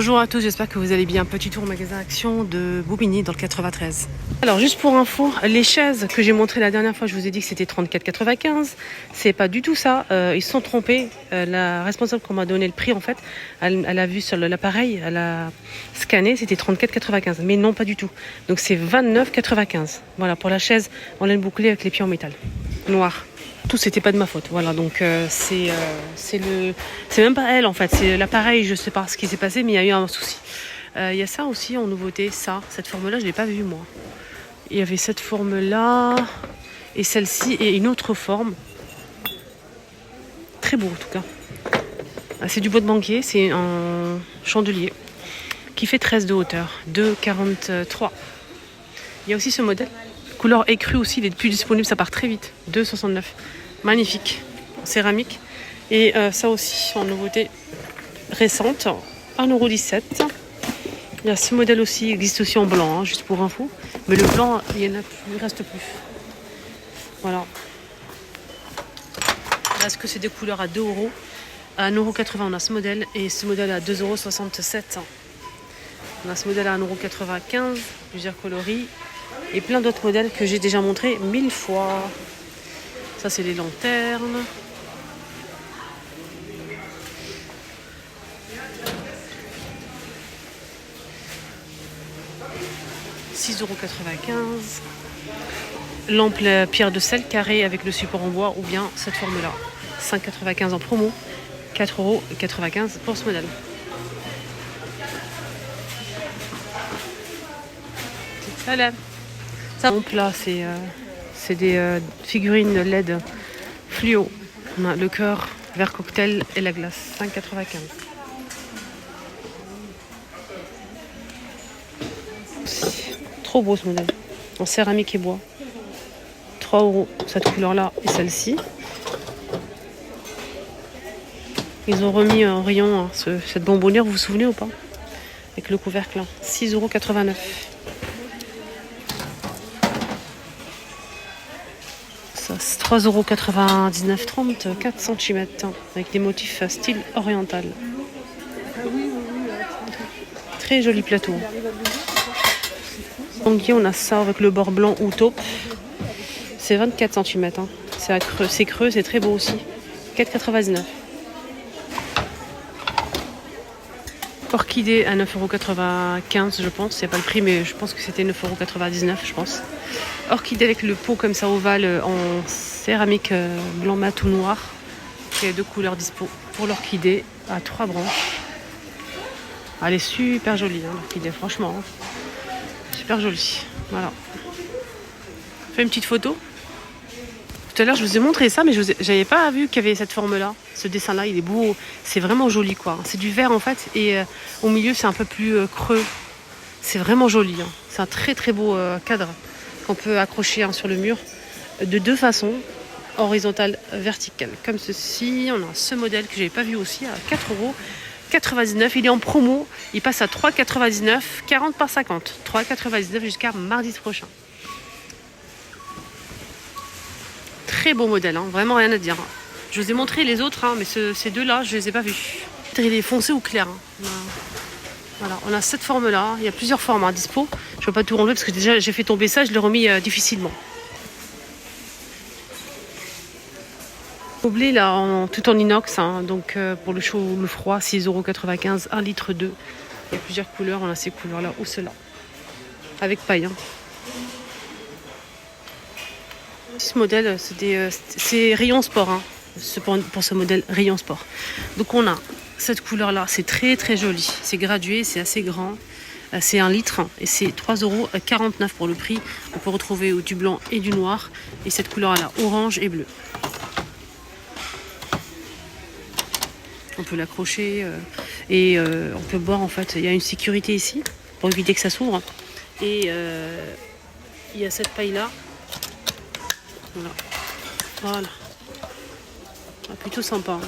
Bonjour à tous, j'espère que vous allez bien. Petit tour au magasin Action de Bobigny dans le 93. Alors juste pour info, les chaises que j'ai montrées la dernière fois, je vous ai dit que c'était 34,95. C'est pas du tout ça, ils se sont trompés. La responsable qu'on m'a donné le prix en fait, elle a vu sur l'appareil, elle a scanné, c'était 34,95. Mais non, pas du tout. Donc c'est 29,95. Voilà pour la chaise en laine bouclée avec les pieds en métal noir. Tout c'était pas de ma faute, voilà, donc c'est même pas elle en fait, c'est l'appareil, je sais pas ce qui s'est passé, mais il y a eu un souci. Il y a ça aussi en nouveauté, cette forme là je l'ai pas vue moi. Il y avait cette forme là et celle-ci et une autre forme, très beau en tout cas. C'est du bois de banquier, c'est un chandelier qui fait 13 de hauteur, 2,43. Il y a aussi ce modèle, couleur écrue aussi, il est plus disponible, ça part très vite, 2,69. Magnifique, en céramique. Et ça aussi, en nouveauté récente, 1,17 €. Il y a ce modèle aussi, il existe aussi en blanc, hein, juste pour info. Mais le blanc, il ne reste plus. Voilà. Est-ce que c'est des couleurs à 2 €? À 1,80 € on a ce modèle. Et ce modèle à 2,67 €. On a ce modèle à 1,95 €, plusieurs coloris. Et plein d'autres modèles que j'ai déjà montrés 1000 fois. Ça, c'est les lanternes. €6,95 €. Lampe pierre de sel carrée avec le support en bois ou bien cette forme-là. 5,95 € en promo. 4,95 € pour ce modèle. Voilà. Ça, lampe là, c'est des figurines LED fluo. On a le cœur, vert cocktail et la glace. 5,95 €. Trop beau ce modèle. En céramique et bois. 3 € cette couleur-là et celle-ci. Ils ont remis en rayon cette bonbonnière, vous vous souvenez ou pas? Avec le couvercle là. 6,89 €. Ça, c'est 3,99 €, 34 cm, avec des motifs style oriental. Très joli plateau. Donc on a ça avec le bord blanc ou taupe. C'est 24 cm. Hein. C'est creux, c'est très beau aussi. 4,99 €. Orchidée à 9,95 € je pense. C'est pas le prix, mais je pense que c'était 9,99 € je pense. Orchidée avec le pot comme ça ovale en céramique blanc mat ou noir. Il y a deux couleurs dispo pour l'orchidée à 3 branches. Elle est super jolie hein, l'orchidée, franchement. Hein. Super jolie. Voilà. Fais une petite photo. Tout à l'heure je vous ai montré ça, mais j'avais pas vu qu'il y avait cette forme-là. Ce dessin-là, il est beau. C'est vraiment joli quoi. C'est du vert en fait et au milieu c'est un peu plus creux. C'est vraiment joli. Hein. C'est un très très beau cadre qu'on peut accrocher hein, sur le mur de deux façons, horizontale, verticale. Comme ceci, on a ce modèle que j'avais pas vu aussi à 4,99 €. Il est en promo, il passe à 3,99 €, 40 par 50. 3,99 € jusqu'à mardi prochain. Très beau modèle, hein, vraiment rien à dire. Je vous ai montré les autres, hein, mais ces deux-là, je les ai pas vus. Il est foncé ou clair. Hein. Voilà, on a cette forme-là. Il y a plusieurs formes à dispo. Je ne vais pas tout enlever parce que déjà j'ai fait tomber ça, je l'ai remis difficilement. Gobelet là, tout en inox, hein, donc pour le chaud ou le froid, 6,95 €, 1,2 litre. Il y a plusieurs couleurs, on a ces couleurs-là ou ceux-là. Avec paille. Hein. Ce modèle, c'est rayon sport. Hein, pour ce modèle rayon sport. Donc on a cette couleur-là, c'est très très joli. C'est gradué, c'est assez grand. C'est 1 litre et c'est 3,49 € pour le prix. On peut retrouver du blanc et du noir. Et cette couleur-là, orange et bleu. On peut l'accrocher et on peut boire en fait. Il y a une sécurité ici pour éviter que ça s'ouvre. Et il y a cette paille-là. Voilà. Plutôt sympa.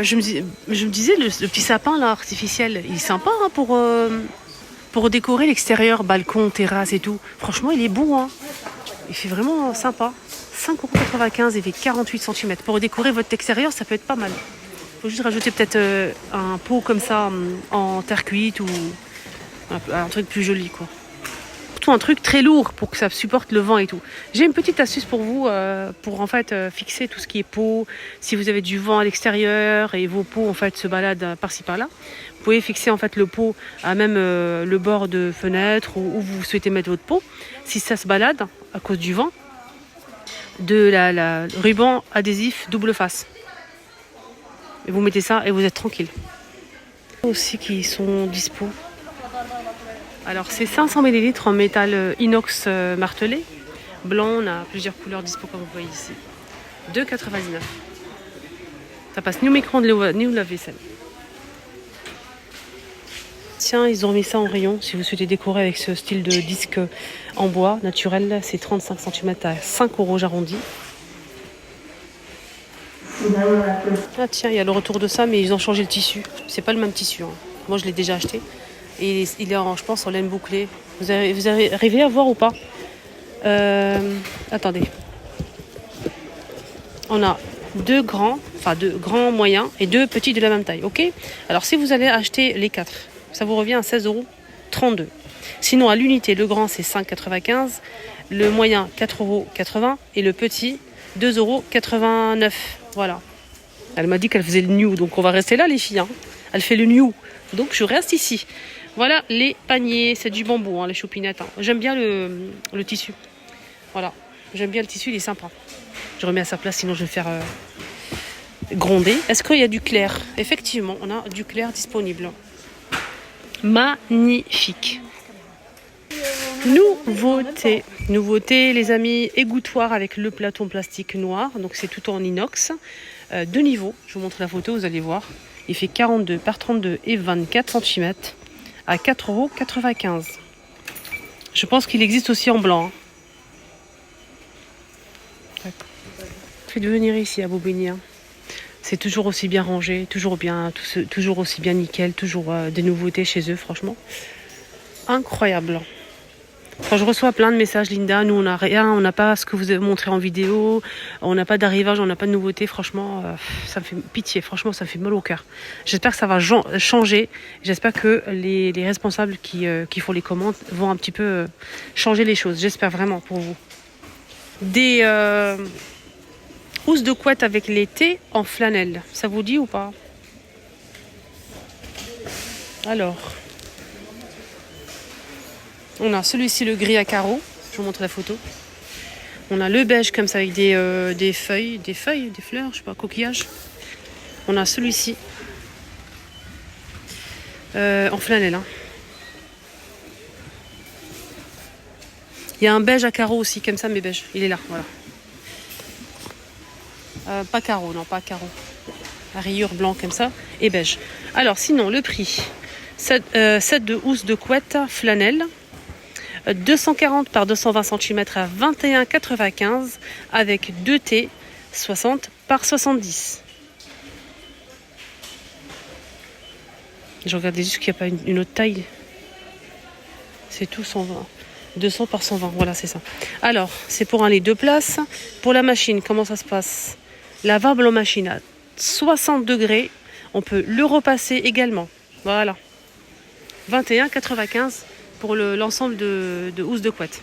Je me disais, le petit sapin là, artificiel, il est sympa hein, pour décorer l'extérieur, balcon, terrasse et tout. Franchement, il est beau. Hein. Il fait vraiment sympa. 5,95 €, il fait 48 cm. Pour décorer votre extérieur, ça peut être pas mal. faut juste rajouter peut-être un pot comme ça en terre cuite ou un truc plus joli quoi. Surtout un truc très lourd pour que ça supporte le vent et tout. J'ai une petite astuce pour vous pour en fait fixer tout ce qui est pot. Si vous avez du vent à l'extérieur et vos pots en fait se baladent par-ci par-là, vous pouvez fixer en fait le pot à même le bord de fenêtre ou où vous souhaitez mettre votre pot. Si ça se balade à cause du vent, de la ruban adhésif double face. Et vous mettez ça et vous êtes tranquille. Aussi qui sont dispo. Alors c'est 500 ml en métal inox martelé. Blanc, on a plusieurs couleurs dispo comme vous voyez ici. 2,99. Ça passe ni au micro-ondes ni au lave-vaisselle. Tiens, ils ont mis ça en rayon. Si vous souhaitez décorer avec ce style de disque en bois naturel, c'est 35 cm à 5 € j'arrondis. Ah tiens, il y a le retour de ça, mais ils ont changé le tissu. C'est pas le même tissu. Hein. Moi, je l'ai déjà acheté. Et il est, je pense, en laine bouclée. Vous arrivez à voir ou pas attendez. On a deux grands moyens et deux petits de la même taille. Ok. Alors, si vous allez acheter les 4, ça vous revient à 16,32 €. Sinon, à l'unité, le grand, c'est 5,95 €. Le moyen, 4,80 € et le petit, 2,89 €. Voilà. Elle m'a dit qu'elle faisait le new, donc on va rester là, les filles. Hein. Elle fait le new, donc je reste ici. Voilà les paniers, c'est du bambou, hein, les choupinettes. Hein. J'aime bien le tissu. Voilà, j'aime bien le tissu, il est sympa. Je remets à sa place, sinon je vais faire gronder. Est-ce qu'il y a du clair? Effectivement, on a du clair disponible. Magnifique. Nouveauté, les amis, égouttoir avec le plateau en plastique noir. Donc c'est tout en inox. 2 niveaux, je vous montre la photo, vous allez voir. Il fait 42 par 32 et 24 cm à 4,95 €. Je pense qu'il existe aussi en blanc. Hein. Faites venir ici à Bobigny. Hein. C'est toujours aussi bien rangé, toujours aussi bien nickel, toujours des nouveautés chez eux, franchement. Incroyable. Quand je reçois plein de messages, Linda, nous on n'a rien, on n'a pas ce que vous avez montré en vidéo, on n'a pas d'arrivage, on n'a pas de nouveauté, franchement, ça me fait pitié, franchement, ça me fait mal au cœur. J'espère que ça va changer, j'espère que les responsables qui font les commandes vont un petit peu changer les choses, j'espère vraiment pour vous. Des housses de couette avec l'été en flanelle, ça vous dit ou pas? Alors... on a celui-ci, le gris à carreaux. Je vous montre la photo. On a le beige comme ça avec des feuilles, des fleurs, je sais pas, coquillages. On a celui-ci en flanelle. Hein. Il y a un beige à carreaux aussi, comme ça, mais beige. Il est là, voilà. Pas carreaux, non, pas carreaux. À rayures blanc comme ça et beige. Alors, sinon, le prix. 7 de housse de couette flanelle. 240 par 220 cm à 21,95 avec 2 T 60 par 70. Je regardais juste qu'il n'y a pas une autre taille. C'est tout 120. 200 par 120, voilà c'est ça. Alors, c'est pour un lit 2 places. Pour la machine, comment ça se passe? Lavable en machine à 60 degrés. On peut le repasser également. Voilà. 21,95 pour l'ensemble de housses de couette.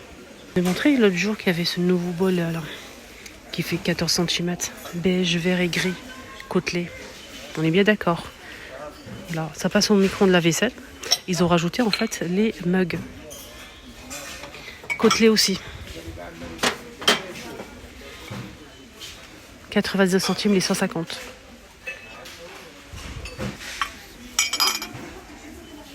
Je vais montrer l'autre jour qu'il y avait ce nouveau bol là, qui fait 14 cm. Beige, vert et gris. Côtelé. On est bien d'accord. Là, ça passe au micro-ondes de la vaisselle. Ils ont rajouté en fait les mugs. Côtelé aussi. 92 centimes les 150.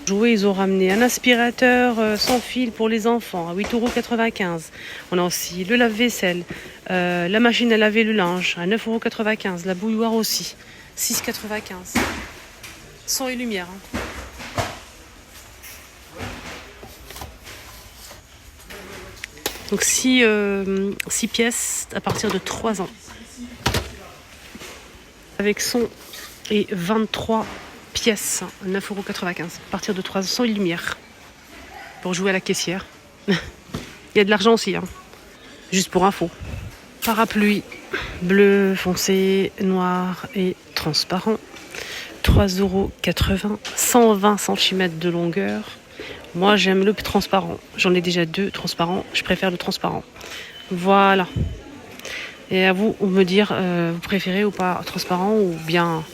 Jouets, ils ont ramené un aspirateur sans fil pour les enfants à 8,95 €. On a aussi le lave-vaisselle, la machine à laver le linge à 9,95 €. La bouilloire aussi, 6,95 €. Son et lumière. Hein. Donc 6 pièces à partir de 3 ans. Avec son et 23 pièces, 9,95 € à partir de 300 et lumière pour jouer à la caissière. Il y a de l'argent aussi, hein. Juste pour info. Parapluie bleu foncé, noir et transparent. 3,80 €, 120 cm de longueur. Moi, j'aime le transparent. J'en ai déjà 2 transparents. Je préfère le transparent. Voilà. Et à vous de me dire, vous préférez ou pas transparent ou bien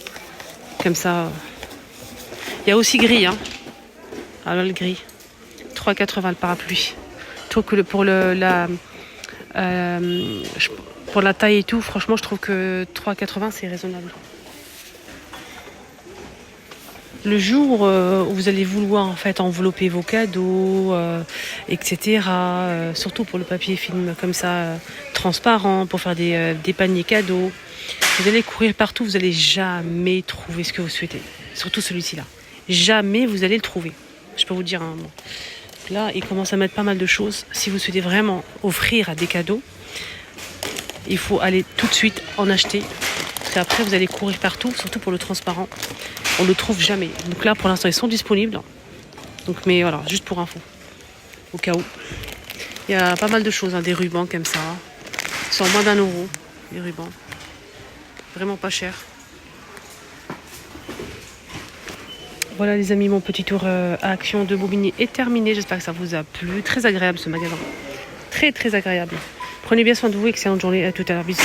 comme ça. Il y a aussi gris, hein. Alors le gris. 3,80 € le parapluie. Je trouve que pour la taille et tout, franchement, je trouve que 3,80 € c'est raisonnable. Le jour où vous allez vouloir en fait envelopper vos cadeaux, etc. Surtout pour le papier film comme ça, transparent, pour faire des paniers cadeaux. Vous allez courir partout, vous n'allez jamais trouver ce que vous souhaitez. Surtout celui-ci là. Jamais vous allez le trouver. Je peux vous dire. Bon. Là, il commence à mettre pas mal de choses. Si vous souhaitez vraiment offrir à des cadeaux, il faut aller tout de suite en acheter. Parce qu'après, vous allez courir partout, surtout pour le transparent. On ne le trouve jamais. Donc là, pour l'instant, ils sont disponibles. Donc, mais voilà, juste pour info. Au cas où. Il y a pas mal de choses, hein, des rubans comme ça. Ils sont moins d'1 €, les rubans. Vraiment pas cher. Voilà les amis, mon petit tour à Action de Bobigny est terminé. J'espère que ça vous a plu. Très agréable ce magasin. Très très agréable. Prenez bien soin de vous. Excellente journée. À tout à l'heure. Bisous.